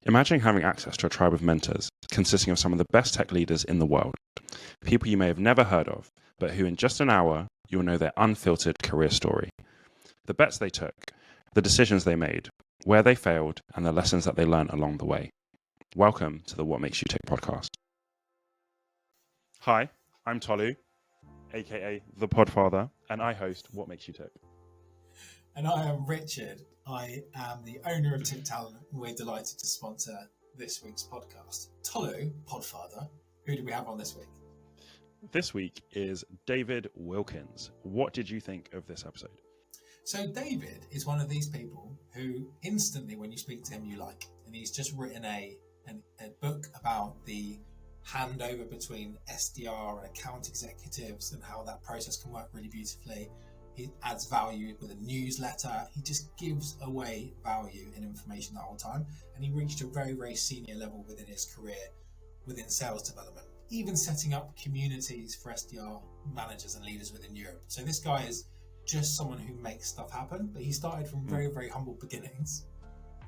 Imagine having access to a tribe of mentors consisting of some of the best tech leaders in the world, people you may have never heard of, but who in just an hour, you'll know their unfiltered career story, the bets they took, the decisions they made, where they failed, and the lessons that they learned along the way. Welcome to the What Makes You Tick podcast. Hi, I'm Tolu, aka the Podfather, and I host What Makes You Tick. And I am Richard. I am the owner of Tick Talent, and we're delighted to sponsor this week's podcast. Tolu, Podfather, who do we have on this week? This week is David Wilkins. What did you think of this episode? So David is one of these people who instantly, when you speak to him, you like. And he's just written a book about the handover between SDR and account executives and how that process can work really beautifully. He adds value with a newsletter. He just gives away value and information the whole time. And he reached a very, very senior level within his career, within sales development, even setting up communities for SDR managers and leaders within Europe. So this guy is just someone who makes stuff happen, but he started from very, very humble beginnings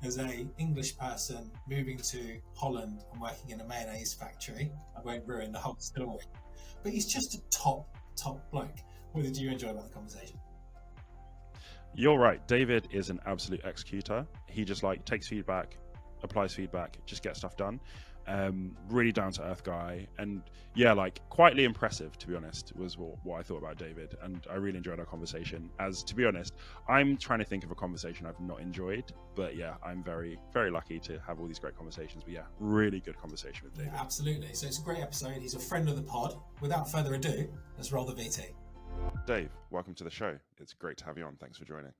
as a English person moving to Holland and working in a mayonnaise factory. I won't ruin the whole story, but he's just a top bloke. What did you enjoy about the conversation? You're right. David is an absolute executor. He just takes feedback, applies feedback, just gets stuff done. Really down to earth guy. And yeah, quietly impressive, to be honest, was what I thought about David. And I really enjoyed our conversation. As to be honest, I'm trying to think of a conversation I've not enjoyed. But yeah, I'm very, very lucky to have all these great conversations. But yeah, really good conversation with David. Yeah, absolutely. So it's a great episode. He's a friend of the pod. Without further ado, let's roll the VT. Dave, welcome to the show. It's great to have you on. Thanks for joining.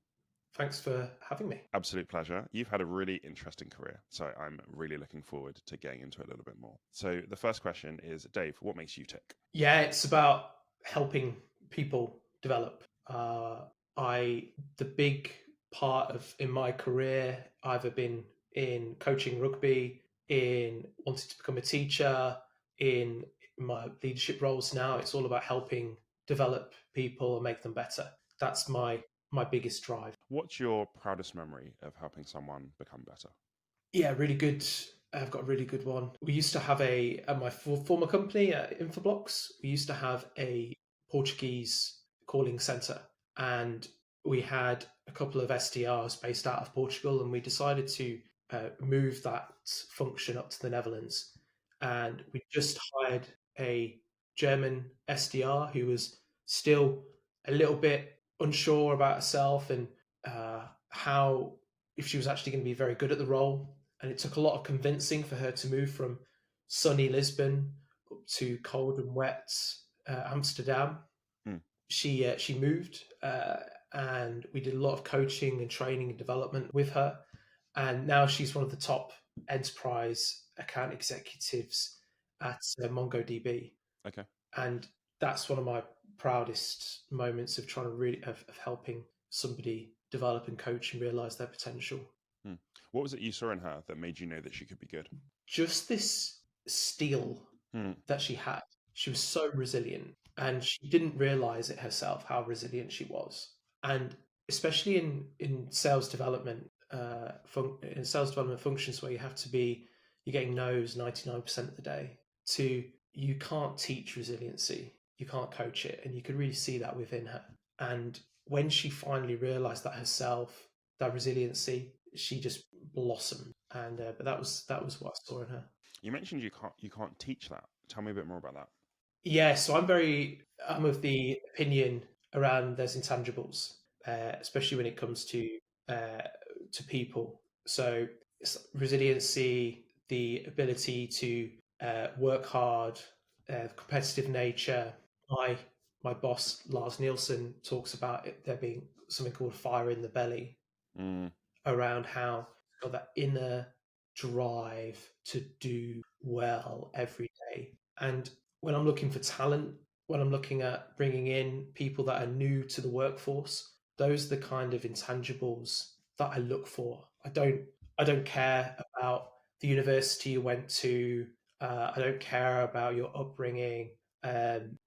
Thanks for having me. Absolute pleasure. You've had a really interesting career, so I'm really looking forward to getting into it a little bit more. So the first question is, Dave, what makes you tick? Yeah, it's about helping people develop. The big part in my career, either been in coaching rugby, in wanting to become a teacher, in my leadership roles now. It's all about helping develop people and make them better. That's my biggest drive. What's your proudest memory of helping someone become better? Yeah, really good. I've got a really good one. We used to have at my former company, Infoblox, we used to have a Portuguese calling center, and we had a couple of SDRs based out of Portugal, and we decided to move that function up to the Netherlands. And we just hired a German SDR who was still a little bit unsure about herself and if she was actually going to be very good at the role. And it took a lot of convincing for her to move from sunny Lisbon up to cold and wet Amsterdam. She moved, and we did a lot of coaching and training and development with her. And now she's one of the top enterprise account executives at MongoDB. Okay. And that's one of my proudest moments of trying to really of helping somebody develop and coach and realize their potential. What was it you saw in her that made you know that she could be good? Just this steel that she had. She was so resilient, and she didn't realize it herself how resilient she was. And especially in sales development, functions where you're getting no's 99% of the day. You can't teach resiliency, you can't coach it, and you could really see that within her. And when she finally realized that herself, that resiliency, she just blossomed. And but that was what I saw in her. You mentioned you can't teach that. Tell me a bit more about that. Yeah, so I'm of the opinion around there's intangibles, especially when it comes to people. So it's resiliency, the ability to work hard, competitive nature. My boss Lars Nielsen talks about it there being something called fire in the belly, around how you've got that inner drive to do well every day. And when I'm looking for talent, when I'm looking at bringing in people that are new to the workforce, those are the kind of intangibles that I look for. I don't care about the university you went to. I don't care about your upbringing.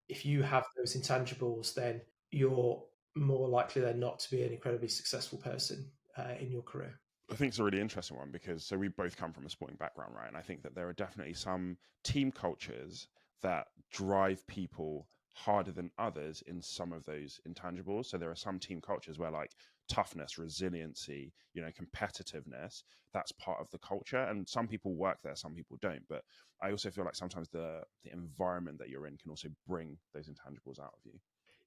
If you have those intangibles, then you're more likely than not to be an incredibly successful person in your career. I think it's a really interesting one because so we both come from a sporting background, right? And I think that there are definitely some team cultures that drive people harder than others in some of those intangibles. So there are some team cultures where like toughness, resiliency, competitiveness, that's part of the culture. And some people work there, some people don't. But I also feel like sometimes the environment that you're in can also bring those intangibles out of you.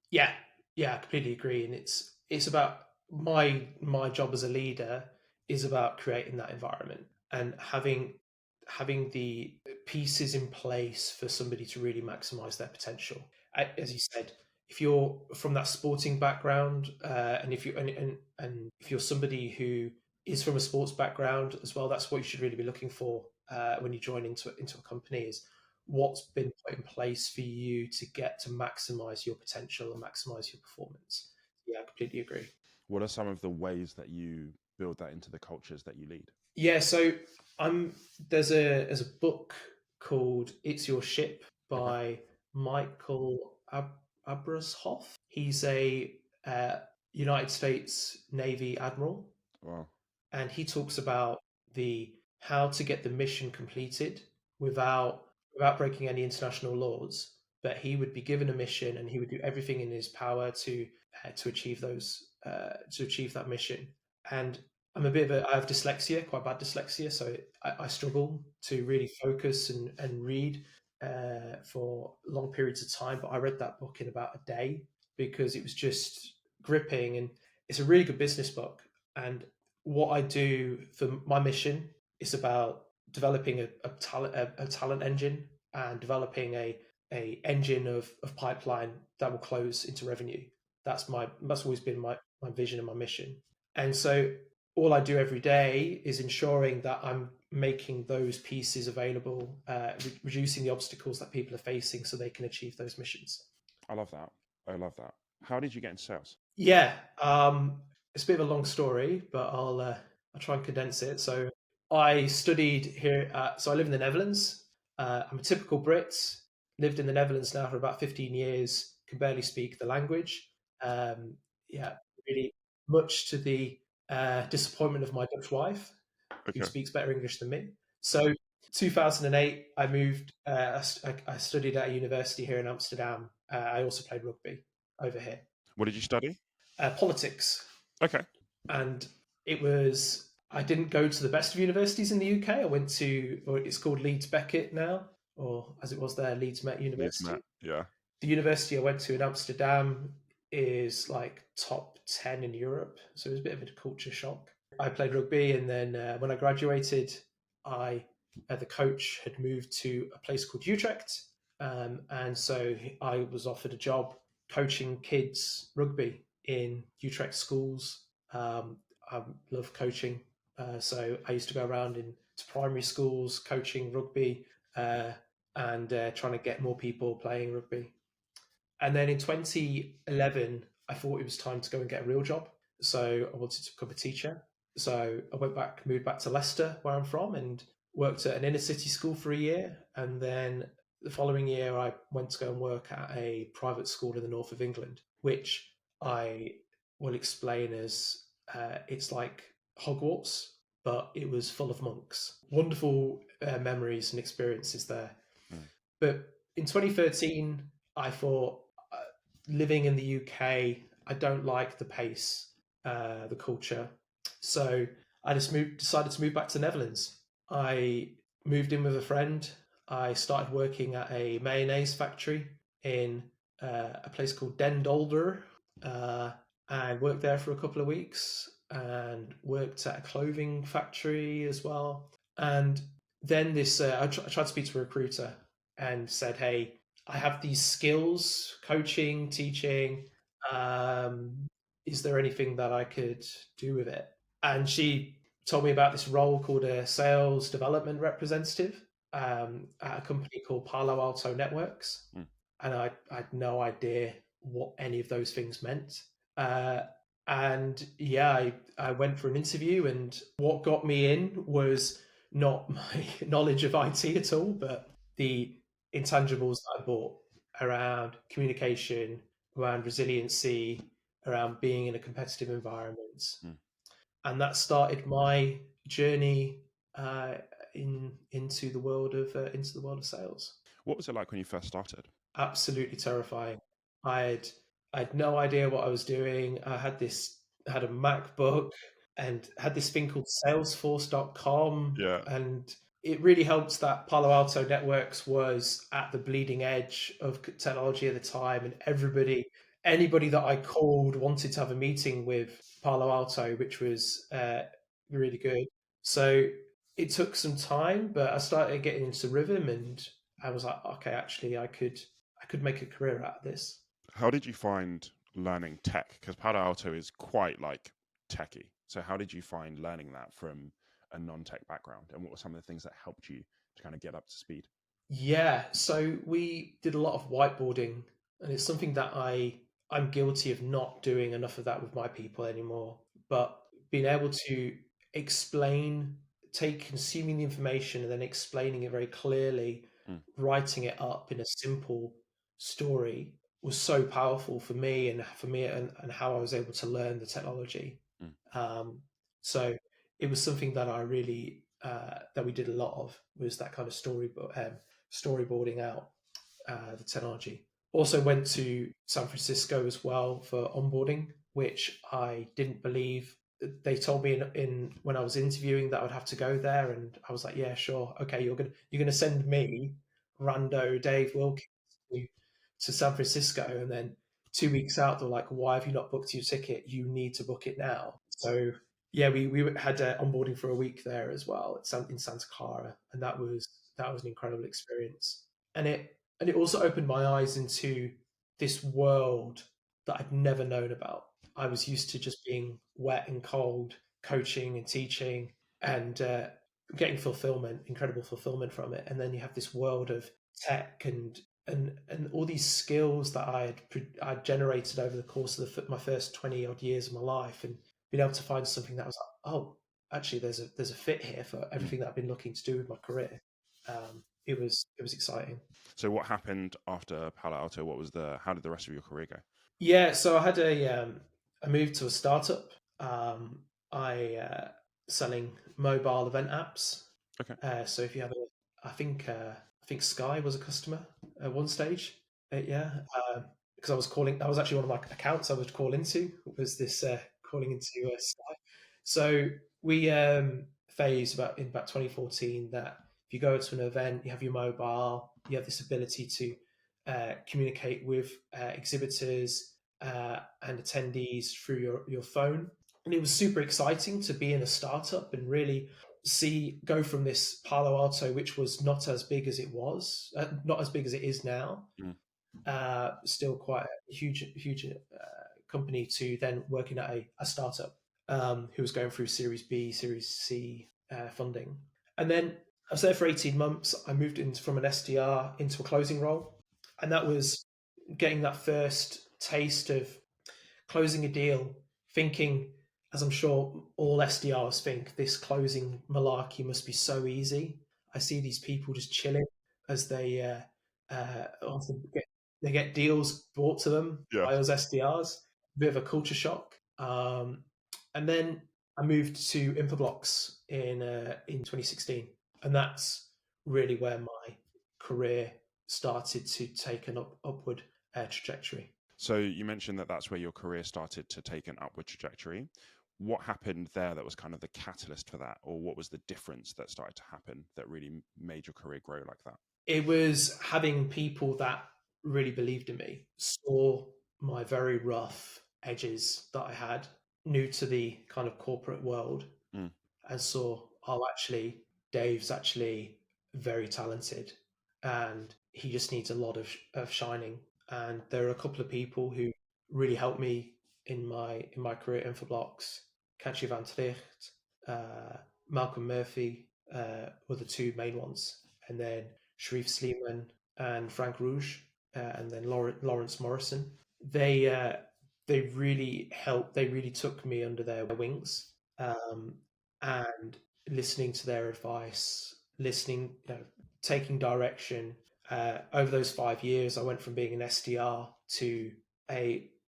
Yeah, I completely agree. And it's about my job as a leader is about creating that environment and having the pieces in place for somebody to really maximize their potential. As you said, if you're from that sporting background, and if you and if you're somebody who is from a sports background as well, that's what you should really be looking for when you join into a company is what's been put in place for you to get to maximize your potential and maximize your performance. Yeah, I completely agree. What are some of the ways that you build that into the cultures that you lead? Yeah, so I'm there's a book called It's Your Ship Okay. by Michael Abrashoff. He's a United States Navy admiral, Wow. and he talks about the how to get the mission completed without breaking any international laws. But he would be given a mission, and he would do everything in his power to achieve to achieve that mission. And I have dyslexia, quite bad dyslexia, so I struggle to really focus and read for long periods of time. But I read that book in about a day because it was just gripping, and it's a really good business book. And what I do for my mission is about developing a talent engine and developing a engine of pipeline that will close into revenue. That's always been my vision and my mission. And so all I do every day is ensuring that I'm making those pieces available, reducing the obstacles that people are facing so they can achieve those missions. I love that. I love that. How did you get into sales? Yeah, it's a bit of a long story, but I'll try and condense it. So I studied here. So I live in the Netherlands. I'm a typical Brit. Lived in the Netherlands now for about 15 years. Can barely speak the language. Yeah, really much to the disappointment of my Dutch wife, who Okay. speaks better English than me. So 2008, I moved. I studied at a university here in Amsterdam. I also played rugby over here. What did you study? Politics, Okay. and I didn't go to the best of universities in the UK. I went to, or it's called Leeds Beckett now, or as it was there, Leeds Met Leeds Met. University. Yeah. The university I went to in Amsterdam is like top 10 in Europe, so it was a bit of a culture shock. I played rugby, and then when I graduated, the coach had moved to a place called Utrecht, and so I was offered a job coaching kids rugby in Utrecht schools. I love coaching, so I used to go around to primary schools coaching rugby and trying to get more people playing rugby. And then in 2011, I thought it was time to go and get a real job. So I wanted to become a teacher. So I moved back to Leicester, where I'm from, and worked at an inner city school for a year. And then the following year, I went to go and work at a private school in the north of England, which I will explain as it's like Hogwarts, but it was full of monks. Wonderful memories and experiences there. Mm. But in 2013, I thought, living in the UK, I don't like the pace, the culture. So I just decided to move back to the Netherlands. I moved in with a friend. I started working at a mayonnaise factory in a place called Den Dolder. I worked there for a couple of weeks and worked at a clothing factory as well. And then I tried to speak to a recruiter and said, "Hey, I have these skills, coaching, teaching. Is there anything that I could do with it?" And she told me about this role called a sales development representative at a company called Palo Alto Networks. Mm. And I had no idea what any of those things meant. And yeah, I went for an interview, and what got me in was not my knowledge of IT at all, but the intangibles that I bought around communication, around resiliency, around being in a competitive environment. Mm. and that started my journey into the world of sales. What was it like when you first started? Absolutely terrifying. I had no idea what I was doing. I had a MacBook and had this thing called Salesforce.com, Yeah. and it really helped that Palo Alto Networks was at the bleeding edge of technology at the time, and anybody that I called wanted to have a meeting with Palo Alto, which was really good. So it took some time, but I started getting into rhythm, and I was like, okay, actually, I could make a career out of this. How did you find learning tech? Because Palo Alto is quite like techy. So how did you find learning that from a non-tech background? And what were some of the things that helped you to kind of get up to speed? Yeah, so we did a lot of whiteboarding, and it's something that I'm guilty of not doing enough of that with my people anymore. But being able to explain, consuming the information and then explaining it very clearly, Mm, writing it up in a simple story was so powerful for me and how I was able to learn the technology. mm. Um, so it was something that I really that we did a lot of, was that kind of storyboarding out the technology. Also went to San Francisco as well for onboarding, which I didn't believe. They told me in when I was interviewing that I would have to go there, and I was like, yeah, sure, okay, you're gonna send me, rando Dave Wilkins, to San Francisco, and then 2 weeks out they're like, why have you not booked your ticket? You need to book it now. So yeah, we had onboarding for a week there as well in Santa Clara, and that was an incredible experience. And it also opened my eyes into this world that I'd never known about. I was used to just being wet and cold, coaching and teaching, and getting incredible fulfillment from it. And then you have this world of tech and all these skills that I'd generated over the course of my first 20 odd years of my life, and being able to find something that was like, oh, actually, there's a fit here for Mm. everything that I've been looking to do with my career. It was exciting. So what happened after Palo Alto? How did the rest of your career go? Yeah, so I had a move to a startup. I selling mobile event apps. Okay. So if you have I think Sky was a customer at one stage. Yeah, because I was actually one of my accounts I would call into, was this calling into Sky. So we phased in about 2014 that if you go to an event, you have your mobile, you have this ability to communicate with exhibitors and attendees through your phone. And it was super exciting to be in a startup and really go from this Palo Alto, which was not as big as not as big as it is now, Mm. still quite a huge company, to then working at a startup who was going through Series B, Series C funding. And then I was there for 18 months. I moved from an SDR into a closing role. And that was getting that first taste of closing a deal, thinking, as I'm sure all SDRs think, this closing malarkey must be so easy. I see these people just chilling as often they get deals brought to them Yeah. by us SDRs. Bit of a culture shock. And then I moved to Infoblox in 2016, and that's really where my career started to take an upward trajectory. So you mentioned that that's where your career started to take an upward trajectory. What happened there that was kind of the catalyst for that, or what was the difference that started to happen that really made your career grow like that? It was having people that really believed in me, saw my very rough edges that I had, new to the kind of corporate world, Mm. and saw, oh, actually, Dave's actually very talented, and he just needs a lot of shining. And there are a couple of people who really helped me in my career at Infoblox. Katje van Tricht, Malcolm Murphy were the two main ones, and then Sharif Sleeman and Frank Rouge, and then Lawrence Morrison. They really helped. They really took me under their wings, and listening to their advice, taking direction. Over those 5 years, I went from being an SDR to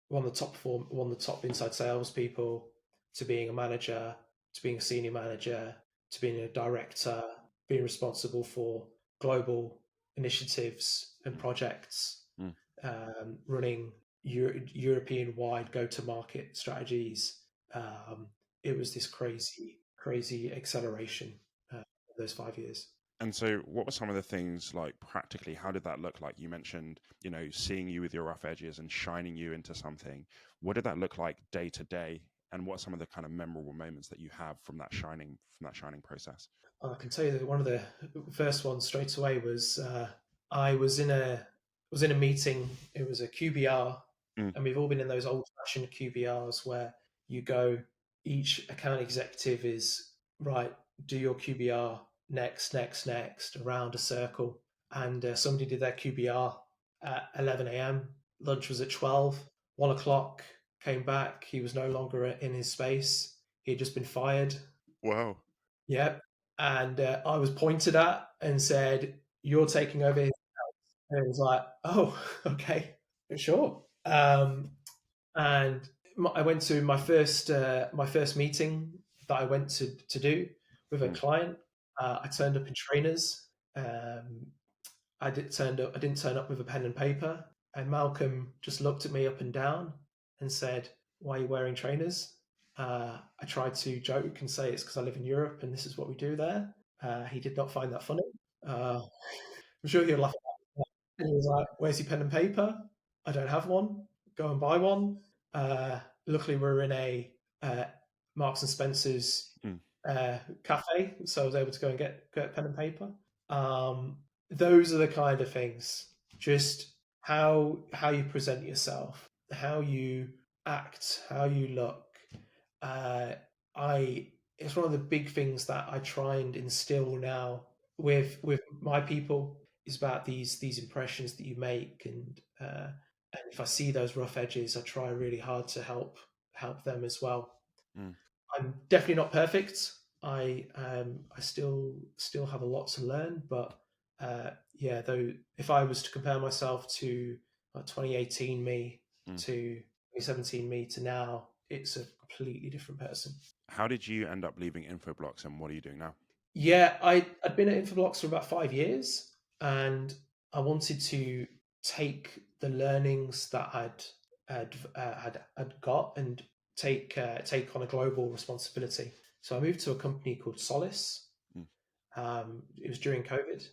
one of the top inside salespeople, to being a manager, to being a senior manager, to being a director, being responsible for global initiatives and projects, running European-wide go-to-market strategies. It was this crazy acceleration of those 5 years. And so, what were some of the things, like, practically? How did that look like? You mentioned, seeing you with your rough edges and shining you into something. What did that look like day to day? And what are some of the kind of memorable moments that you have from that shining process? I can tell you that one of the first ones straight away was I was in a meeting. It was a QBR, and we've all been in those old-fashioned QBRs where you go. Each account executive is right. Do your QBR next, around a circle. And somebody did their QBR at 11 a.m. Lunch was at 12. 1 o'clock, came back. He was no longer in his space. He had just been fired. Wow. Yep. And I was pointed at and said, "You're taking over his house." And it was like, "Oh, okay, sure." And I went to my first meeting that I went to do with a client. I turned up in trainers. I didn't turn up with a pen and paper. And Malcolm just looked at me up and down and said, "Why are you wearing trainers?" I tried to joke and say it's because I live in Europe and this is what we do there. He did not find that funny. I'm sure he'll laugh at that. And he was like, "Where's your pen and paper?" "I don't have one." "Go and buy one." Luckily, we're in a Marks and Spencer's cafe, so I was able to go and get pen and paper. Those are the kind of things. Just how you present yourself, how you act, how you look. It's one of the big things that I try and instill now with my people is about these impressions that you make, and if I see those rough edges, I try really hard to help them as well. I'm definitely not perfect. I still have a lot to learn, but though if I was to compare myself to 2018 me to 2017 me to now, it's a completely different person. How did you end up leaving Infoblox, and what are you doing now? Yeah, I'd been at Infoblox for about 5 years, and I wanted to take the learnings that I'd got and take on a global responsibility. So I moved to a company called Solace. It was during COVID,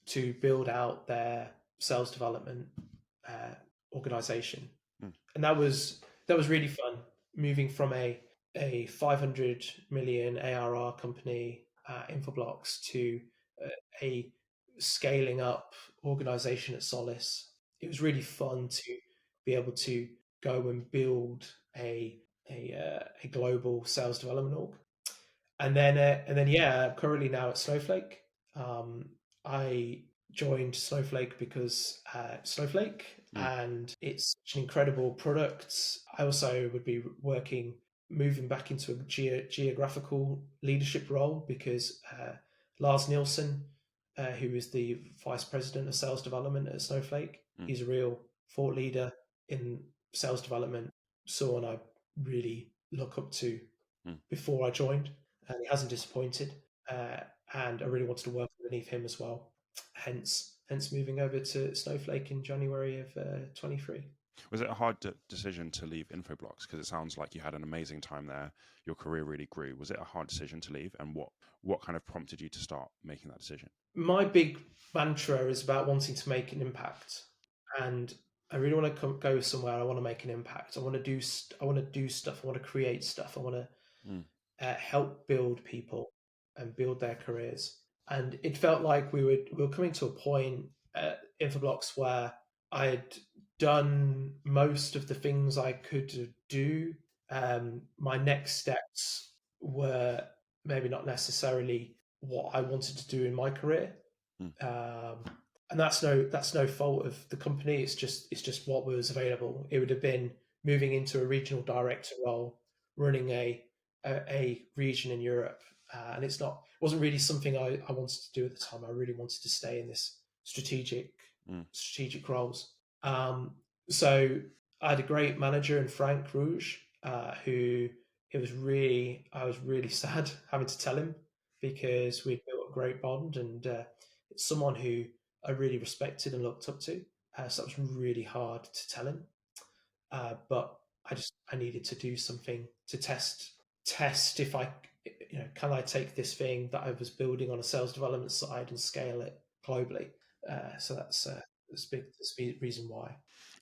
to build out their sales development organization, and that was really fun. Moving from a 500 million ARR company, Infoblox, to a scaling up organization at Solace. It was really fun to be able to go and build a global sales development org. And then yeah, currently now at Snowflake. I joined Snowflake because Snowflake, and it's such an incredible product. I also would be moving back into a geographical leadership role because Lars Nielsen, who is the vice president of sales development at Snowflake, he's a real thought leader in sales development, someone I really look up to before I joined, and he hasn't disappointed. And I really wanted to work underneath him as well. Hence moving over to Snowflake in January of 23. Was it a hard decision to leave Infoblox? Because it sounds like you had an amazing time there. Your career really grew. Was it a hard decision to leave? And what kind of prompted you to start making that decision? My big mantra is about wanting to make an impact. And I really want to go somewhere. I want to make an impact. I want to do stuff. I want to create stuff. I want to help build people and build their careers. And it felt like we were coming to a point at Infoblox where I had done most of the things I could do. My next steps were maybe not necessarily what I wanted to do in my career. And that's no fault of the company. It's just what was available. It would have been moving into a regional director role, running a region in Europe, and it wasn't really something I wanted to do at the time. I really wanted to stay in this strategic roles. So I had a great manager in Frank Rouge, who I was really sad having to tell him, because we built a great bond, and it's someone who I really respected and looked up to. So that was really hard to tell him. But I needed to do something to test if I, can I take this thing that I was building on a sales development side and scale it globally. So that's the reason why.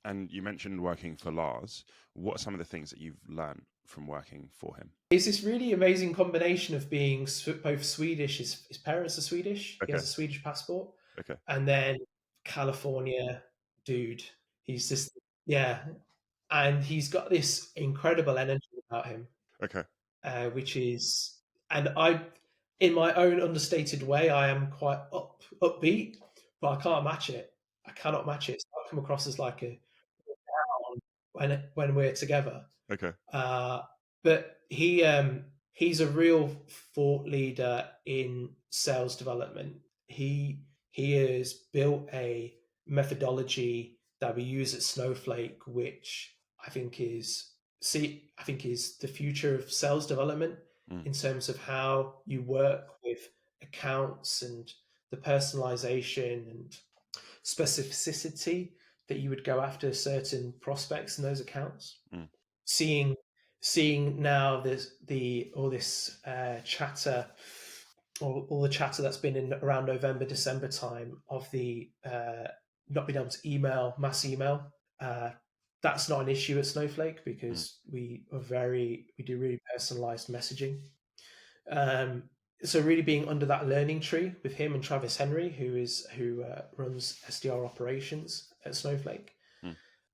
And you mentioned working for Lars. What are some of the things that you've learned from working for him? It's this really amazing combination of being both Swedish. His parents are Swedish. Okay. He has a Swedish passport. Okay. And then California dude. He's just, yeah. And he's got this incredible energy about him. Okay. Which is, and I, in my own understated way, I am quite upbeat, but I can't match it. I cannot match it. So I come across as like a when we're together. Okay. But he's a real thought leader in sales development. He has built a methodology that we use at Snowflake, which I think is the future of sales development in terms of how you work with accounts and the personalization and specificity that you would go after certain prospects in those accounts. Seeing now all this chatter, or all the chatter that's been in around November, December time of the not being able to mass email. That's not an issue at Snowflake, because we do really personalized messaging. So really being under that learning tree with him and Travis Henry, who runs SDR operations at Snowflake,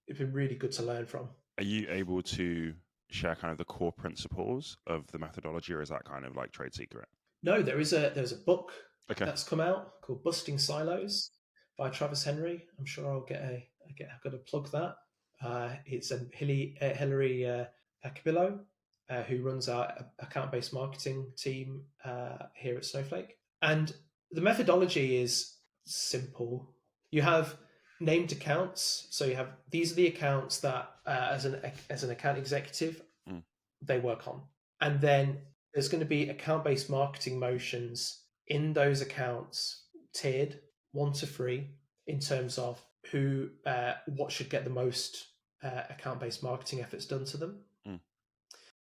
it's been really good to learn from. Are you able to share kind of the core principles of the methodology, or is that kind of like trade secret? No, there's a book Okay. that's come out called Busting Silos by Travis Henry. I'm sure I've got to plug that. It's Hillary Capillo, who runs our account-based marketing team here at Snowflake. And the methodology is simple. You have named accounts. So you have, these are the accounts that as an account executive, they work on. And then there's going to be account-based marketing motions in those accounts, tiered 1 to 3, in terms of what should get the most account-based marketing efforts done to them.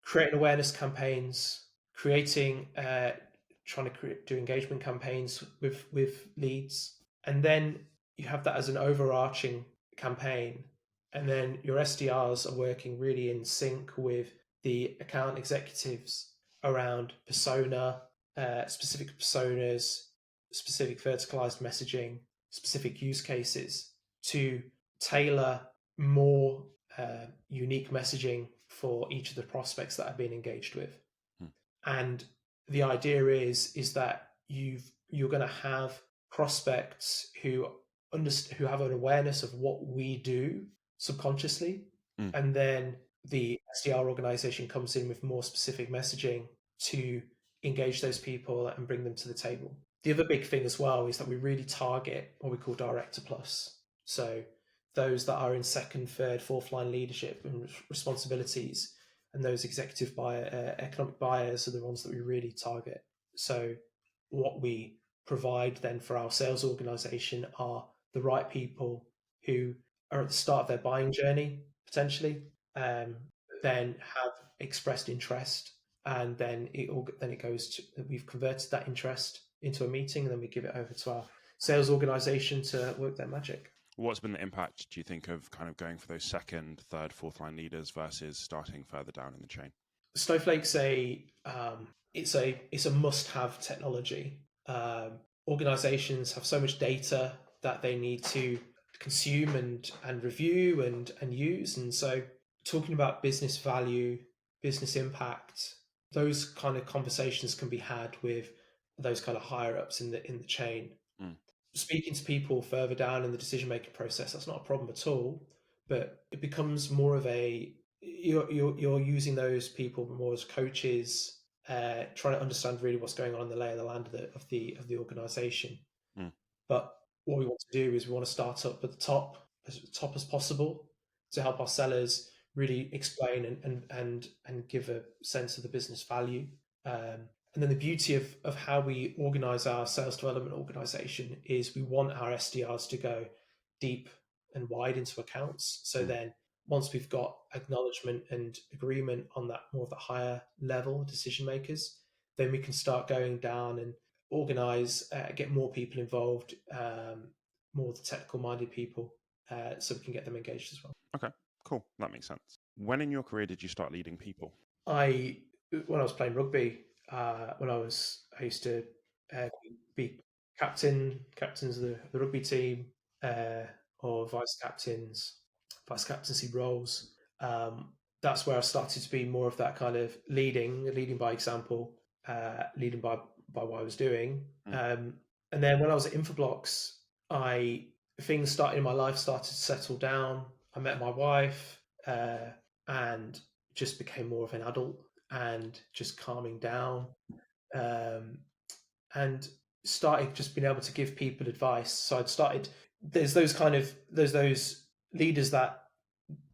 Creating awareness campaigns, trying to do engagement campaigns with leads, and then you have that as an overarching campaign, and then your SDRs are working really in sync with the account executives around persona, specific personas, specific verticalized messaging, specific use cases to tailor more unique messaging for each of the prospects that have been engaged with. And the idea is that you're going to have prospects who have an awareness of what we do subconsciously, and then the SDR organization comes in with more specific messaging to engage those people and bring them to the table. The other big thing as well is that we really target what we call Director Plus. So those that are in second, third, fourth line leadership and responsibilities, and those executive economic buyers are the ones that we really target. So what we provide then for our sales organization are the right people who are at the start of their buying journey, potentially, then have expressed interest, and then we've converted that interest into a meeting, and then we give it over to our sales organization to work their magic. What's been the impact, do you think, of kind of going for those second, third, fourth line leaders versus starting further down in the chain? Snowflake's it's a must-have technology. Organizations have so much data that they need to consume and review and use, and so talking about business value, business impact, those kind of conversations can be had with those kind of higher ups in the chain. Speaking to people further down in the decision-making process, that's not a problem at all, but it becomes more of you're using those people more as coaches, trying to understand really what's going on in the lay of the land of the organization. But what we want to do is we want to start up at the top as possible to help our sellers really explain and give a sense of the business value. And then the beauty of how we organize our sales development organization is we want our SDRs to go deep and wide into accounts. So then once we've got acknowledgement and agreement on that more of the higher level decision makers, then we can start going down and organize, get more people involved, more of the technical minded people, so we can get them engaged as well. Okay, cool. That makes sense. When in your career did you start leading people? When I was playing rugby, when I used to be captains of the rugby team, or vice captaincy roles. That's where I started to be more of that kind of leading by example, leading by what I was doing. And then when I was at Infoblox, things started in my life started to settle down. I met my wife, and just became more of an adult and just calming down, and started just being able to give people advice. So I'd started. There's those leaders that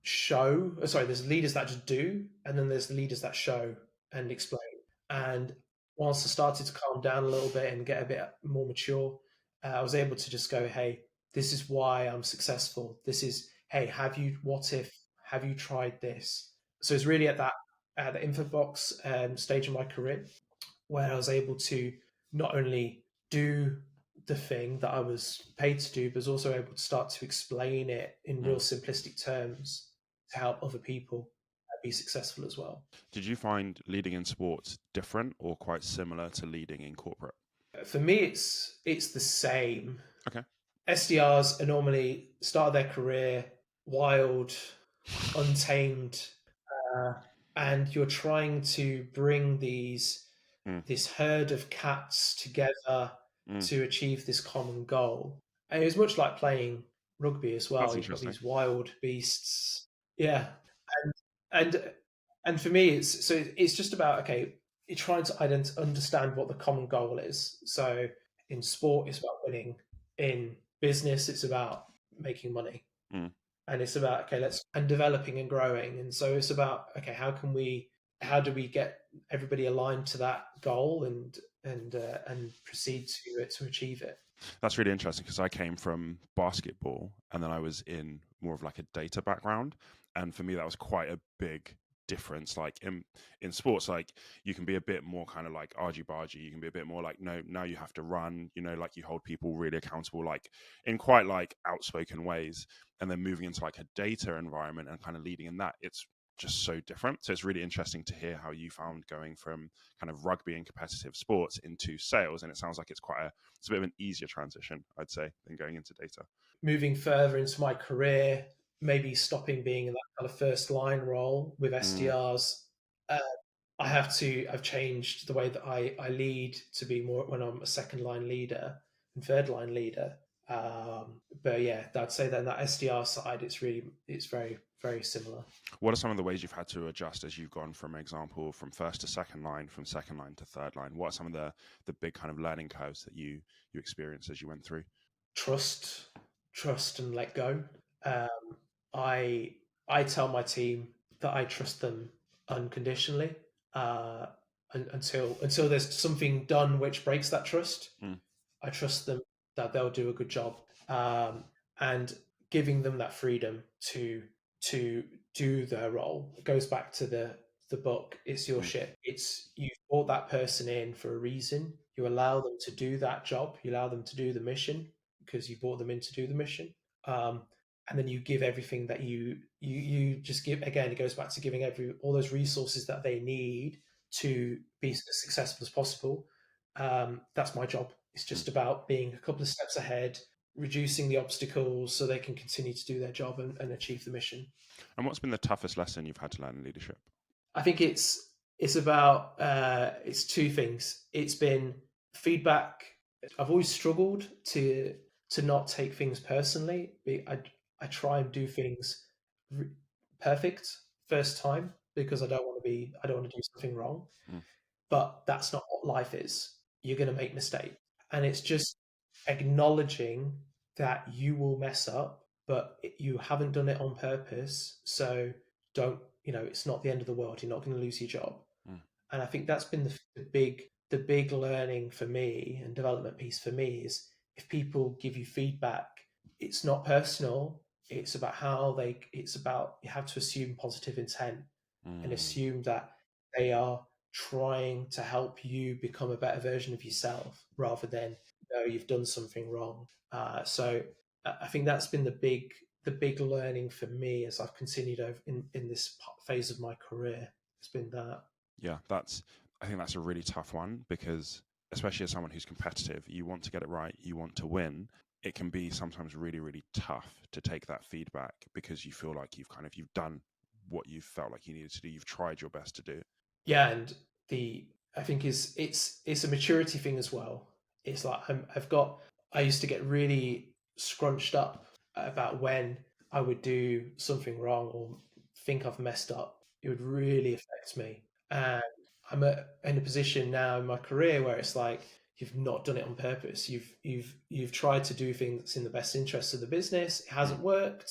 show. Sorry, there's leaders that just do, and then there's the leaders that show and explain. And once I started to calm down a little bit and get a bit more mature, I was able to just go, "Hey, this is why I'm successful. This is, hey, have you tried this?" So it's really at the Infobox stage of my career where I was able to not only do the thing that I was paid to do, but was also able to start to explain it in real simplistic terms to help other people be successful as well. Did you find leading in sports different or quite similar to leading in corporate? For me, it's the same. Okay. SDRs are normally start their career wild, untamed, and you're trying to bring this herd of cats together to achieve this common goal. And it was much like playing rugby as well. You've got these wild beasts, yeah, and for me, it's just about, okay, you're trying to understand what the common goal is. So in sport, it's about winning. In business, it's about making money. And it's about, okay, and developing and growing. And so it's about, okay, how do we get everybody aligned to that goal and proceed to achieve it? That's really interesting because I came from basketball and then I was in more of like a data background. And for me, that was quite a big difference. Like in sports, like you can be a bit more kind of like argy-bargy. You can be a bit more like, no, now you have to run, like you hold people really accountable, like in quite like outspoken ways. And then moving into like a data environment and kind of leading in that, it's just so different. So it's really interesting to hear how you found going from kind of rugby and competitive sports into sales. And it sounds like it's a bit of an easier transition, I'd say, than going into data. Moving further into my career, maybe stopping being in that kind of first line role with SDRs. I've changed the way that I lead to be more when I'm a second line leader and third line leader. But yeah, I'd say that on that SDR side, it's very, very similar. What are some of the ways you've had to adjust as you've gone from first to second line, from second line to third line? What are some of the big kind of learning curves that you experienced as you went through? Trust and let go. I tell my team that I trust them unconditionally, until there's something done which breaks that trust. I trust them that they'll do a good job, and giving them that freedom to do their role. It goes back to the book. It's your ship. It's, you brought that person in for a reason. You allow them to do that job. You allow them to do the mission because you brought them in to do the mission. And then you give everything that you just give. Again, it goes back to giving all those resources that they need to be as successful as possible. That's my job. It's just about being a couple of steps ahead, reducing the obstacles so they can continue to do their job and achieve the mission. And what's been the toughest lesson you've had to learn in leadership? I think it's about it's two things. It's been feedback. I've always struggled to not take things personally. I try and do things perfect first time because I don't want to do something wrong. But that's not what life is. You're going to make mistakes, and it's just acknowledging that you will mess up, but you haven't done it on purpose. So don't, it's not the end of the world. You're not going to lose your job. Mm. And I think that's been the big learning for me and development piece for me is if people give you feedback, it's not personal. It's about you have to assume positive intent and assume that they are trying to help you become a better version of yourself rather than, no, you've done something wrong. So I think that's been the big learning for me as I've continued over in this phase of my career. It's been that. Yeah, I think that's a really tough one because especially as someone who's competitive, you want to get it right, you want to win. It can be sometimes really, really tough to take that feedback because you feel like you've done what you felt like you needed to do. You've tried your best to do. Yeah, and I think it's a maturity thing as well. It's like I used to get really scrunched up about when I would do something wrong or think I've messed up. It would really affect me. And I'm in a position now in my career where it's like you've not done it on purpose. You've tried to do things in the best interest of the business. It hasn't worked.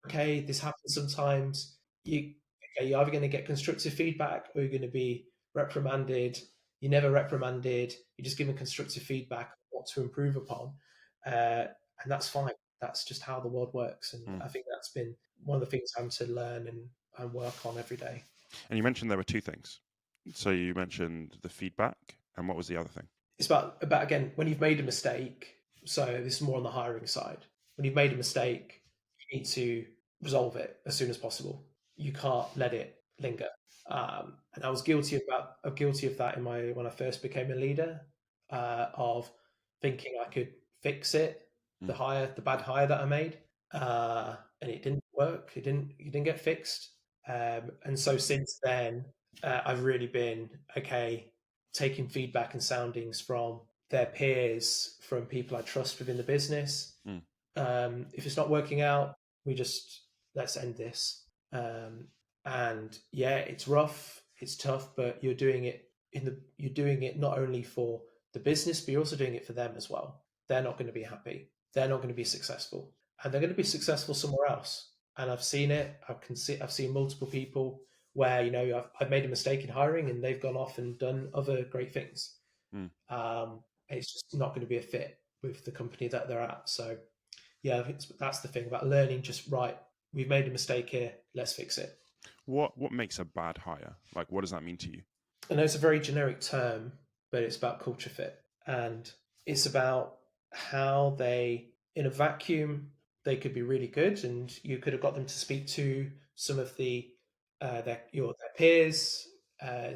Okay, this happens sometimes. You're either going to get constructive feedback or you're going to be reprimanded. You're never reprimanded. You're just given constructive feedback on what to improve upon. And that's fine. That's just how the world works. And I think that's been one of the things I'm to learn and work on every day. And you mentioned there were two things. So you mentioned the feedback, and what was the other thing? It's about again, when you've made a mistake. So this is more on the hiring side. When you've made a mistake, you need to resolve it as soon as possible. You can't let it linger. And I was guilty of that when I first became a leader, of thinking I could fix it, the bad hire that I made, and it didn't work. It didn't get fixed. And so since then, I've really been taking feedback and soundings from their peers, from people I trust within the business. If it's not working out, let's end this. And yeah, it's rough, it's tough, but you're doing it not only for the business, but you're also doing it for them as well. They're not going to be happy. They're not going to be successful, and they're going to be successful somewhere else. And I've seen it. I've seen multiple people where I've made a mistake in hiring, and they've gone off and done other great things. It's just not going to be a fit with the company that they're at. So yeah, I think that's the thing about learning. Just right, we've made a mistake here. Let's fix it. What makes a bad hire? Like, what does that mean to you? I know it's a very generic term, but it's about culture fit, and it's about how in a vacuum, they could be really good, and you could have got them to speak to some of their peers,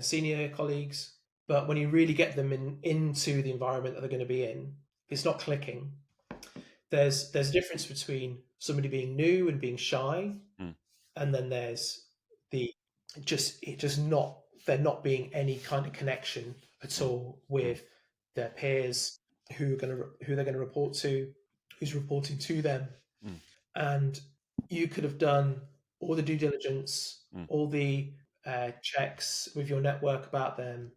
senior colleagues. But when you really get them into the environment that they're going to be in, it's not clicking. There's a difference between somebody being new and being shy, and then there's there not being any kind of connection at all with their peers, who they're going to report to, who's reporting to them. And you could have done all the due diligence, all the checks with your network about them,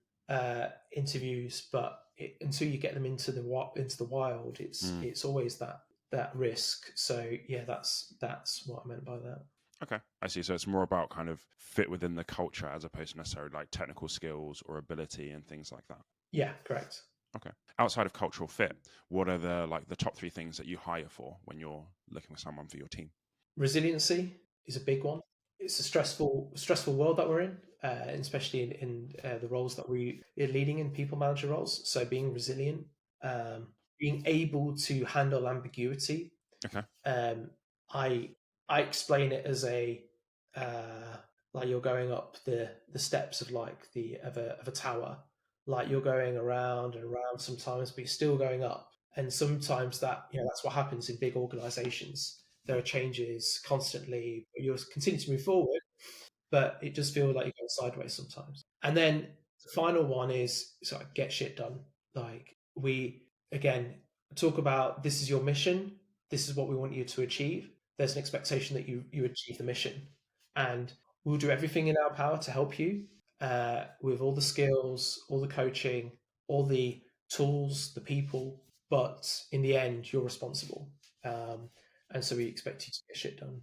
interviews, but until you get them into the wild, it's always that risk. So yeah, that's what I meant by that. Okay, I see. So it's more about kind of fit within the culture as opposed to necessarily like technical skills or ability and things like that. Yeah, correct. Okay. Outside of cultural fit, what are the top 3 things that you hire for when you're looking for someone for your team? Resiliency is a big one. It's a stressful world that we're in, especially in the roles that we are leading in people manager roles. So being resilient, being able to handle ambiguity. Okay. I explain it as like you're going up the steps of of a tower. Like you're going around and around sometimes, but you're still going up. And sometimes that's what happens in big organizations. There are changes constantly, but you'll continue to move forward, but it just feels like you're going sideways sometimes. And then the final one is sort of get shit done. Like we, again, talk about, this is your mission. This is what we want you to achieve. There's an expectation that you achieve the mission, and we'll do everything in our power to help you with all the skills, all the coaching, all the tools, the people. But in the end, you're responsible, and so we expect you to get shit done.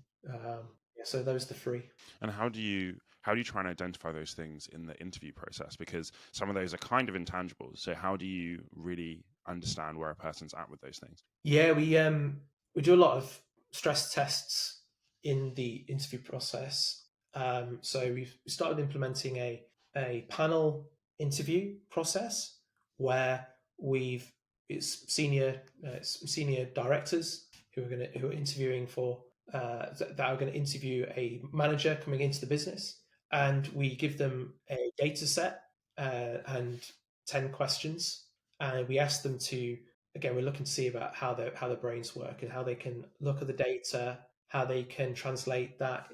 Yeah, so those are the three. And how do you try and identify those things in the interview process? Because some of those are kind of intangibles. So how do you really understand where a person's at with those things? Yeah, we do a lot of stress tests in the interview process. So we've started implementing a panel interview process where it's senior directors who are interviewing for that are going to interview a manager coming into the business, and we give them a data set and 10 questions, and we ask them to, again, we're looking to see about how their brains work and how they can look at the data, how they can translate that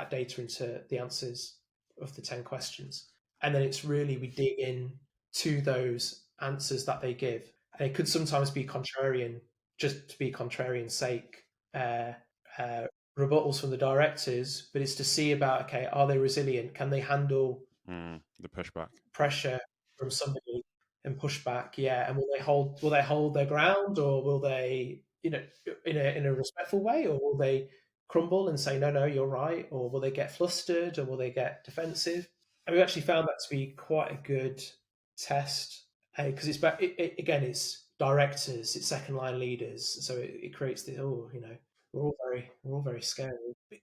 data into the answers of the 10 questions. And then it's really, we dig in to those answers that they give. And it could sometimes be contrarian, just to be contrarian's sake, rebuttals from the directors, but it's to see about, okay, are they resilient? Can they handle the pushback, pressure from somebody and pushback? Yeah, and will they hold their ground, or will they, in a respectful way, or will they crumble and say no, you're right, or will they get flustered, or will they get defensive? And we actually found that to be quite a good test, because it's directors, it's second line leaders, so it creates the we're all very scared,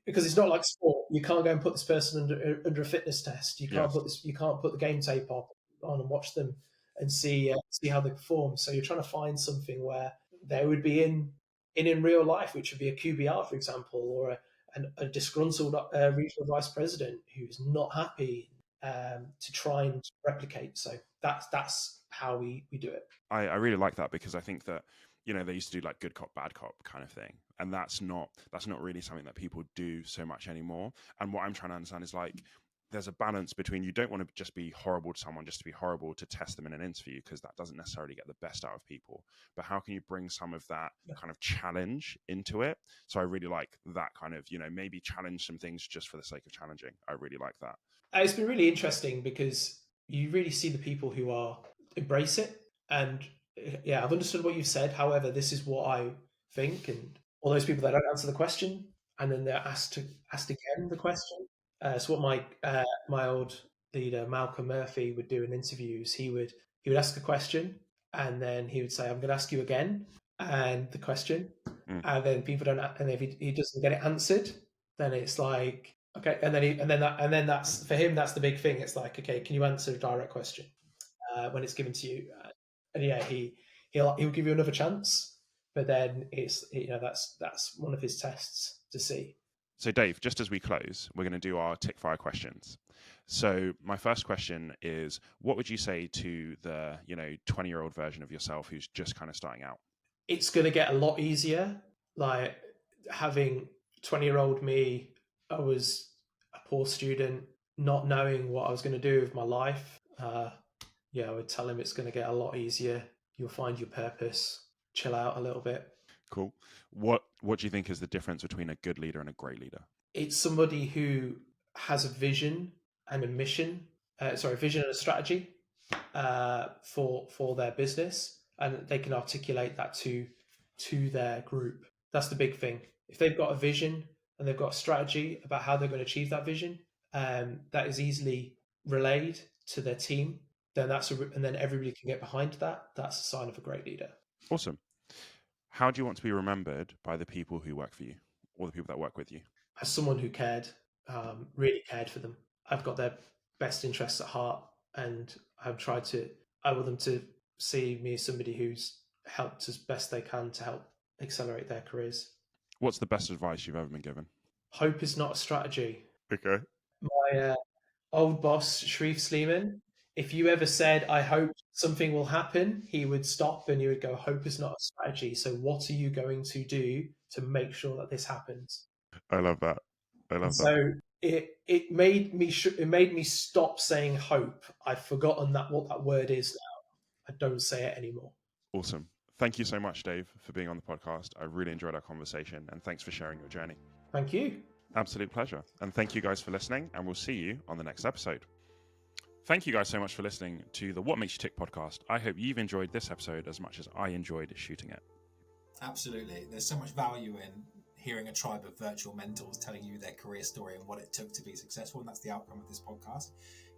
because it's not like sport. You can't go and put this person under a fitness test. You can't put the game tape on and watch them and see how they perform. So you're trying to find something where they would be in real life, which would be a QBR, for example, or a disgruntled regional vice president who's not happy, to try and replicate. So that's how we do it. I really like that, because I think that, they used to do like good cop, bad cop kind of thing. And that's not really something that people do so much anymore. And what I'm trying to understand is, like, there's a balance between, you don't want to just be horrible to someone just to be horrible to test them in an interview, because that doesn't necessarily get the best out of people. But how can you bring some of that kind of challenge into it? So I really like that kind of, maybe challenge some things just for the sake of challenging. I really like that. It's been really interesting, because you really see the people who embrace it. And yeah, I've understood what you've said. However, this is what I think. And all those people that don't answer the question, and then they're asked again the question. So what my old leader Malcolm Murphy would do in interviews, he would ask a question, and then he would say, "I'm going to ask you again," and the question, and then people don't, and if he doesn't get it answered, then it's like, okay, and then that's, for him, that's the big thing. It's like, okay, can you answer a direct question when it's given to you? And yeah, he'll give you another chance, but then it's, that's one of his tests to see. So Dave, just as we close, we're going to do our Tickfire questions. So my first question is, what would you say to the 20-year-old version of yourself who's just kind of starting out? It's going to get a lot easier. Like, having 20-year-old me, I was a poor student, not knowing what I was going to do with my life. I would tell him it's going to get a lot easier. You'll find your purpose. Chill out a little bit. Cool. What do you think is the difference between a good leader and a great leader? It's somebody who has a vision and a mission. Vision and a strategy for their business, and they can articulate that to their group. That's the big thing. If they've got a vision and they've got a strategy about how they're going to achieve that vision, that is easily relayed to their team, then and then everybody can get behind that. That's a sign of a great leader. Awesome. How do you want to be remembered by the people who work for you, or the people that work with you? As someone who cared, really cared for them. I've got their best interests at heart, and I want them to see me as somebody who's helped as best they can to help accelerate their careers. What's the best advice you've ever been given? Hope is not a strategy. Okay. My old boss, Sharif Sleeman, if you ever said, "I hope something will happen," he would stop and he would go, "Hope is not a strategy. So what are you going to do to make sure that this happens?" I love that. So it made me stop saying hope. I've forgotten what that word is now. I don't say it anymore. Awesome. Thank you so much, Dave, for being on the podcast. I really enjoyed our conversation, and thanks for sharing your journey. Thank you. Absolute pleasure. And thank you guys for listening, and we'll see you on the next episode. Thank you guys so much for listening to the What Makes You Tick podcast. I hope you've enjoyed this episode as much as I enjoyed shooting it. Absolutely. There's so much value in hearing a tribe of virtual mentors telling you their career story and what it took to be successful. And that's the outcome of this podcast.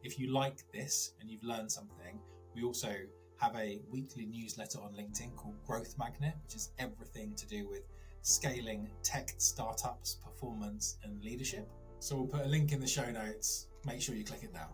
If you like this and you've learned something, we also have a weekly newsletter on LinkedIn called Growth Magnet, which is everything to do with scaling tech startups, performance, and leadership. So we'll put a link in the show notes. Make sure you click it now.